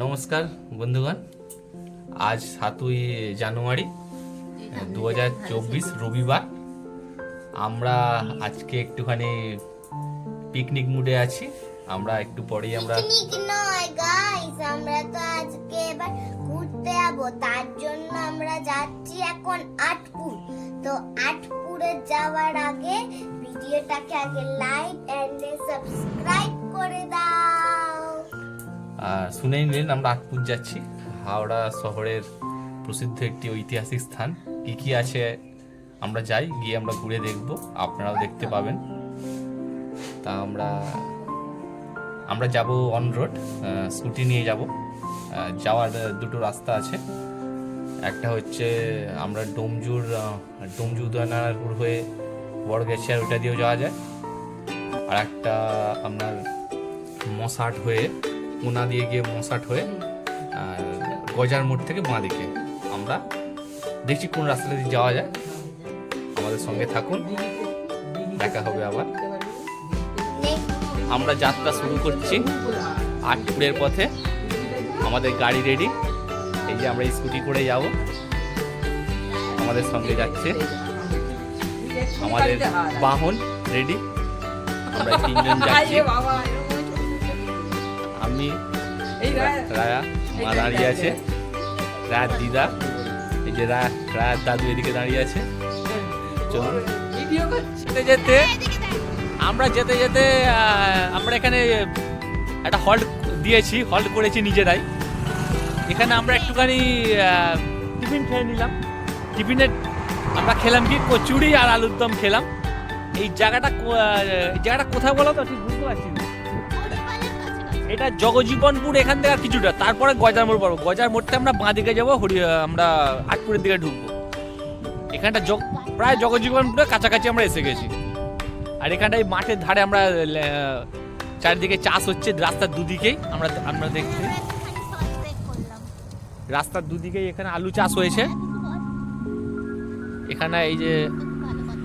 নমস্কার বন্ধুগণ, আজ 7ই জানুয়ারি 2024 রবিবার। আমরা আজকে একটুখানি পিকনিক মুডে আছি। আমরা একটু পরেই পিকনিক নয় গাইস, আমরা তো আজকে এবার ঘুরতে যাব। তার জন্য আমরা যাচ্ছি এখন আটপুর। তো আটপুরে যাওয়ার আগে ভিডিওটাকে আগে লাইক এন্ড সাবস্ক্রাইব করে দাও। শুনেই নিলেন আমরা আটপুর যাচ্ছি। হাওড়া শহরের প্রসিদ্ধ একটি ঐতিহাসিক স্থান। কি কি আছে আমরা যাই, গিয়ে আমরা ঘুরে দেখব, আপনারাও দেখতে পাবেন। তা আমরা যাব অন রোড, স্কুটি নিয়ে যাব। যাওয়ার দুটো রাস্তা আছে। একটা হচ্ছে আমরা ডোমজু উদয়নারায়ণপুর হয়ে বড়গেছিয়ার ওইটা দিয়েও যাওয়া যায়। আর একটা আপনার মশাট হয়ে কোনা দিয়ে গিয়ে মশাট হয়ে গজার মোড় থেকে বাঁ দিকে আমরা দেখছি কোন রাস্তাটা দিয়ে যাওয়া যায়। আমাদের সঙ্গে থাকুন, দেখা হবে আবার। আমরা যাত্রা শুরু করছি আটপুরের পথে। আমাদের গাড়ি রেডি, এই যে আমরা স্কুটি করে যাব। আমাদের সঙ্গে যাচ্ছে আমাদের বাহন রেডি। আমরা তিনজন যাচ্ছি, আমি, রায়া মা দাঁড়িয়ে আছে, রায়ার দিদা, এই যে রায়ার দাদু এদিকে দাঁড়িয়ে আছে। চলুন যেতে যেতে আমরা এখানে একটা হল্ট করেছি নিজেরাই। এখানে আমরা একটুখানি টিফিন খেয়ে নিলাম। টিফিনে আমরা খেলাম কি কচুরি আর আলুর দম খেলাম। এই জায়গাটা কোথায় বলো তো, ঠিক বুঝতে পারছি না। এটা জগজীবনপুর এখান থেকে আর কিছুটা, তারপরে গজার মোড় পড়বো। গজার মোড়তে আমরা বাঁ দিকে যাবো, আমরা আটপুরের দিকে ঢুকবো। এখানটা প্রায় জগজীবনপুরের কাছাকাছি আমরা এসে গেছি। আর এখানটায় মাঠের ধারে আমরা চারিদিকে চাষ হচ্ছে রাস্তার দুদিকেই। আমরা দেখছি রাস্তার দুদিকেই এখানে আলু চাষ হয়েছে। এখানে এই যে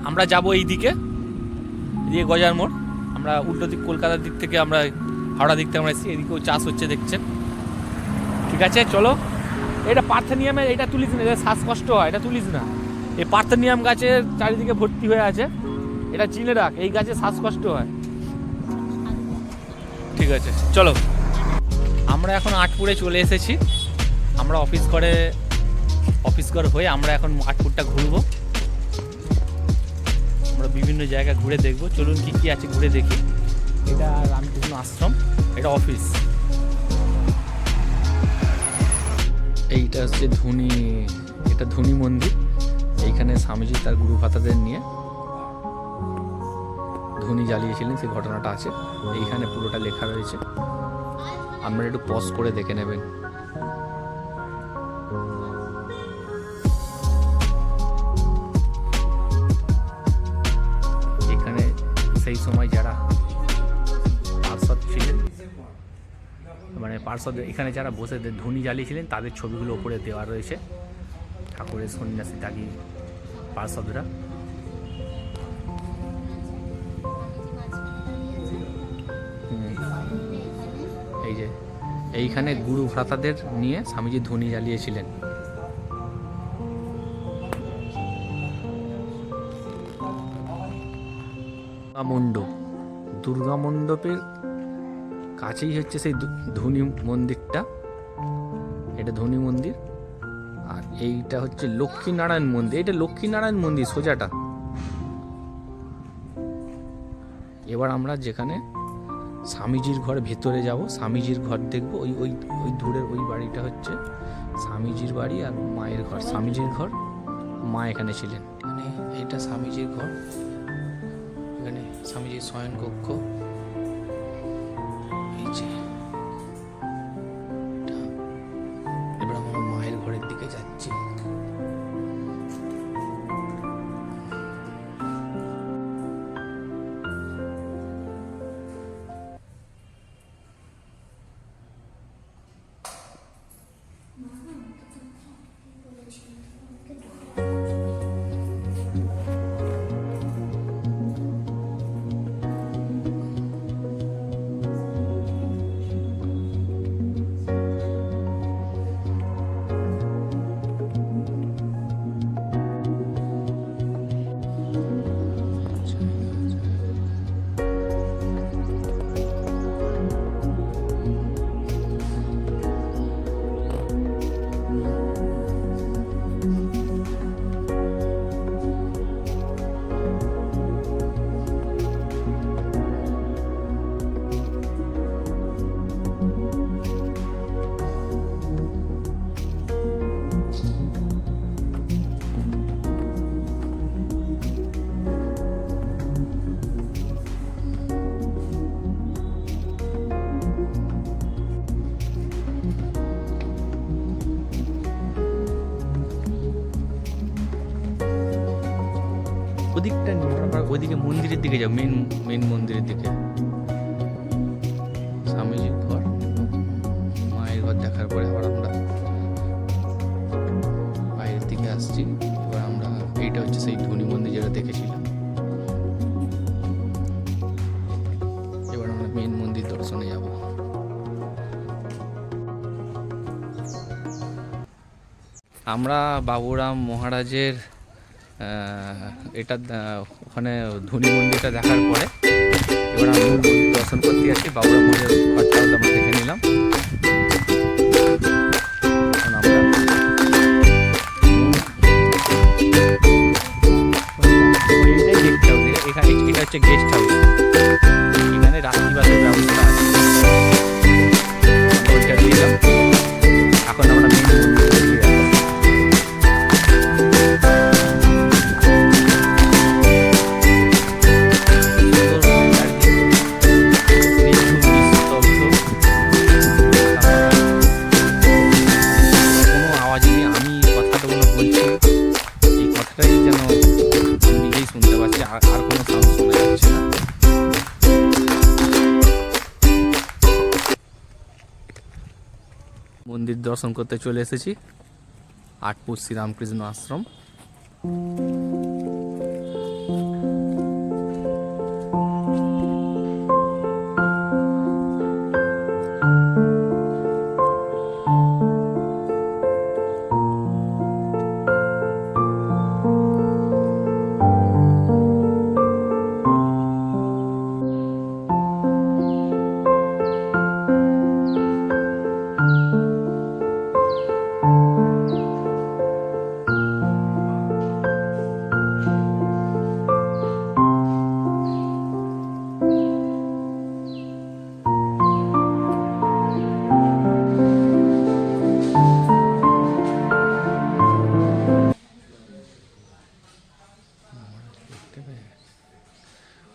আমরা যাব এই দিকে দিয়ে গজার মোড়। আমরা উল্টো দিক কলকাতার দিক থেকে, আমরা হাওড়া দিক থেকে আমরা এসেছি। এদিকেও চাষ হচ্ছে দেখছেন। ঠিক আছে, চলো। এটা পার্থেনিয়ামের, এটা তুলিস না, এটা শ্বাসকষ্ট হয়, এটা তুলিস না। এই পার্থেনিয়াম গাছের চারিদিকে ভর্তি হয়ে আছে, এটা চিনে রাখ। এই গাছে শ্বাসকষ্ট হয়। ঠিক আছে, চলো। আমরা এখন আটপুরে চলে এসেছি। আমরা অফিস ঘর হয়ে আমরা এখন আটপুরটা ঘুরবো। আমরা বিভিন্ন জায়গা ঘুরে দেখবো। চলুন কি কি আছে ঘুরে দেখি। এটা রামকৃষ্ণ আশ্রম, এটা অফিস। এইটা হচ্ছে এটা ধনী মন্দির। এইখানে স্বামীজি তার গুরু ভাতাদের নিয়ে ধনী জ্বালিয়েছিলেন, সেই ঘটনাটা আছে এইখানে, পুরোটা লেখা রয়েছে। আপনারা একটু পজ করে দেখে নেবেন। এখানে সেই সময় যারা পার্ষদ ছিলেন, মানে পার্ষদ এখানে যারা বসে ধনী জ্বালিয়েছিলেন, তাদের ছবিগুলো ওপরে দেওয়া রয়েছে। ঠাকুরের সন্ন্যাসী ত্যাগী পার্ষদরা। এই যে এইখানে গুরু ভ্রাতাদের নিয়ে স্বামীজি ধনী জ্বালিয়েছিলেন। দুর্গা মণ্ডপের কাছেই হচ্ছে সেই ধনী মন্দিরটা। এটা ধনী মন্দির। আর এইটা হচ্ছে লক্ষ্মীনারায়ণ মন্দির। এটা লক্ষ্মীনারায়ণ মন্দির সোজাটা। এবার আমরা যেখানে স্বামীজির ঘর ভেতরে যাব, স্বামীজির ঘর দেখবো। ওই দূরের ওই বাড়িটা হচ্ছে স্বামীজির বাড়ি আর মায়ের ঘর। স্বামীজির ঘর, মা এখানে ছিলেন। মানে এটা স্বামীজির ঘর, এখানে স্বামীজির শয়ন কক্ষ। এই যে এবার আমরা মায়ের ঘরের দিকে যাচ্ছি। ওদিকটা নিয়ে আমরা ওইদিকে মন্দিরের দিকে যাবো, মেন মন্দিরের দিকে। স্বামীজির ঘর, মায়ের ঘর দেখার পরে আবার আমরা বাইরের দিকে আসছি। এবার আমরা এইটা হচ্ছে সেই ধনী মন্দির যেটা দেখেছিলাম। এবার আমরা মেন মন্দির দর্শনে যাব। আমরা বাবুরাম মহারাজের এটা ওখানে ধনী মন্দিরটা দেখার পরে এবার আমরা মূল মন্দির দর্শন করতে যাচ্ছি। বাবুরাম মন্দিরের ঘরটা আমরা দেখে নিলাম। এখন আমরা এখানে এটা হচ্ছে গেস্ট হাউস, এখানে রাত্রিবাসের ব্যবস্থা আছে। ওইটা দিলাম। এখন আমরা মেন মন্দিরে যাচ্ছি। মন্দির দর্শন করতে চলে এসেছি আটপুর শ্রীরামকৃষ্ণ আশ্রম।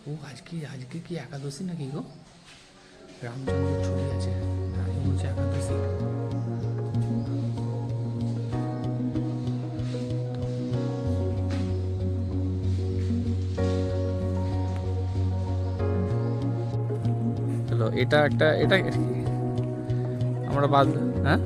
ও আজকে কি একাদশী নাকি গো? রামচন্দ্রের ছবি আছে, আজকে হচ্ছে একাদশী। চলো এটা আমরা বাদ, হ্যাঁ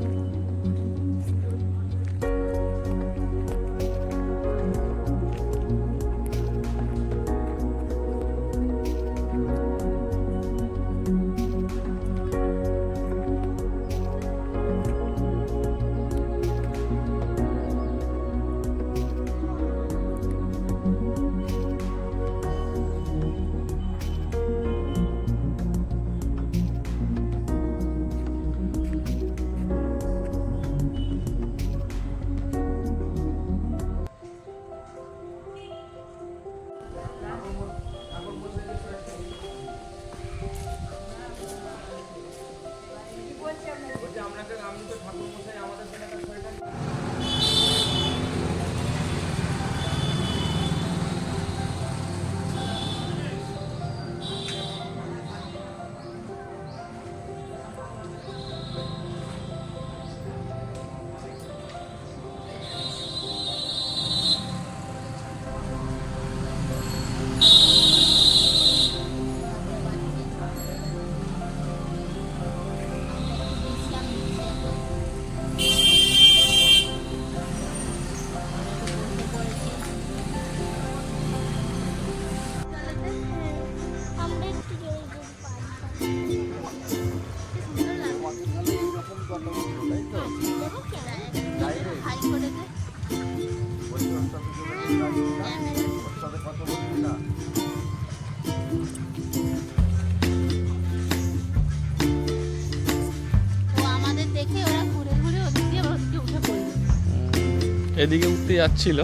এদিকে উঠতে যাচ্ছিল,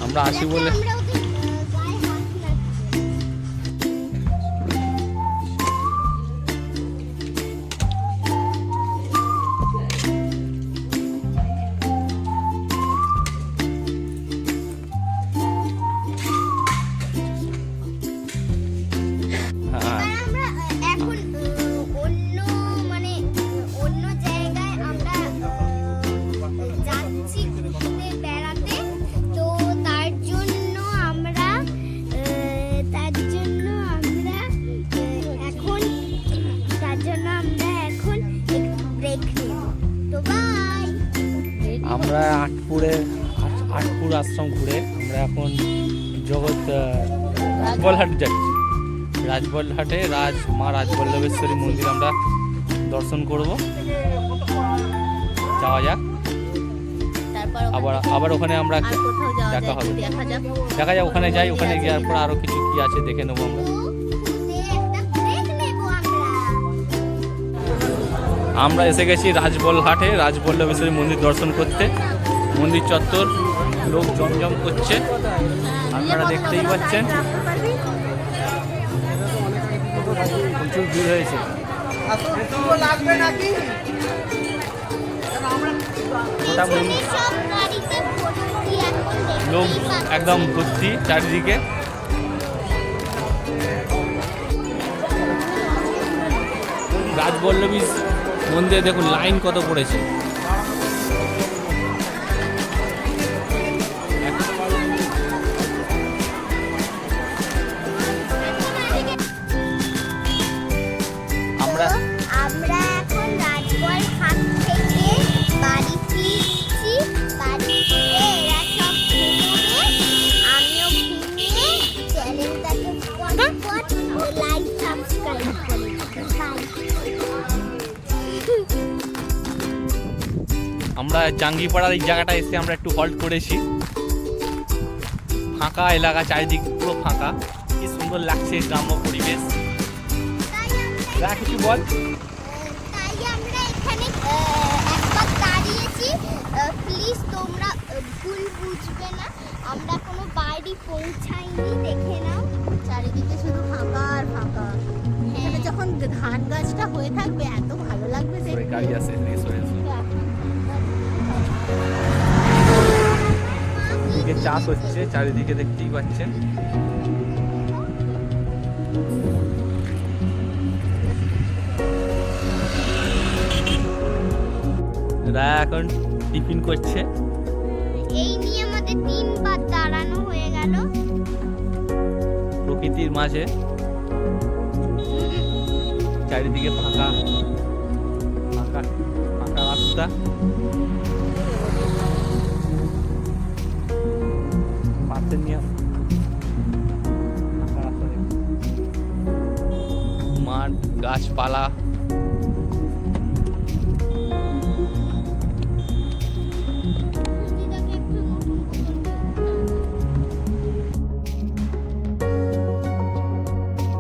আমরা আসি বলে আমরা আটপুর আশ্রম ঘুরে আমরা এখন রাজবলহাট যাচ্ছি। রাজবলহাটে মা রাজবল্লভেশ্বরী মন্দির আমরা দর্শন করব। যাওয়া যাক, আবার ওখানে আমরা দেখা হবে, দেখা যাক ওখানে যাই। ওখানে যাওয়ার পর আরো কিছু কি আছে দেখে নেবো আমরা। আমরা এসে গেছি রাজবলহাটে, রাজবল্লভেশ্বরী মন্দির দর্শন করতে। মন্দির চত্বর লোক জমজম করছে, আপনারা দেখতেই পাচ্ছেন প্রচুর ভিড় হয়েছে। লোক একদম ভর্তি চারিদিকে। রাজবল্লভী মন্দিরে দেখুন লাইন কত পড়েছে। আমরা এখন রাজবলহাট থেকে বাড়ি ফিরছি। বাড়ি ফিরে এরা সব ঘুমিয়ে, আমিও ঘুমিয়ে। চ্যানেলটাকে ফটাফট লাইক সাবস্ক্রাইব করে আমরা জাঙ্গিপাড়ার এই জায়গাটা এসে আমরা একটু হল্ট করেছি। ফাঁকা এলাকা, চারিদিক পুরো ফাঁকা, কি সুন্দর লাগছে গ্রাম্য পরিবেশ। কিছু বল। তাই আমরা এখানে একবার দাঁড়িয়েছি। প্লিজ তোমরা ভুল বুঝবে না, আমরা কোনো বাড়ি পৌঁছাইনি, দেখে নাও। চারিদিকে শুধু ফাঁকা আর ফাঁকা। এখানে যখন ধান গাছটা হয়ে থাকবে এত ভালো লাগবে দেখতে। গাড়ি আছে, এদিকে চাষ হচ্ছে চারিদিকে, দেখতেই পাচ্ছেন। রায়া এখন টিফিন করছে। এই নিয়ে আমাদের 3 বার দাঁড়ানো হয়ে গেল প্রকৃতির মাঝে, চারিদিকে ফাঁকা ফাঁকা ফাঁকা রাস্তা। পাশে নিয়ে ফাঁকা রাস্তা, মাঠ, গাছপালা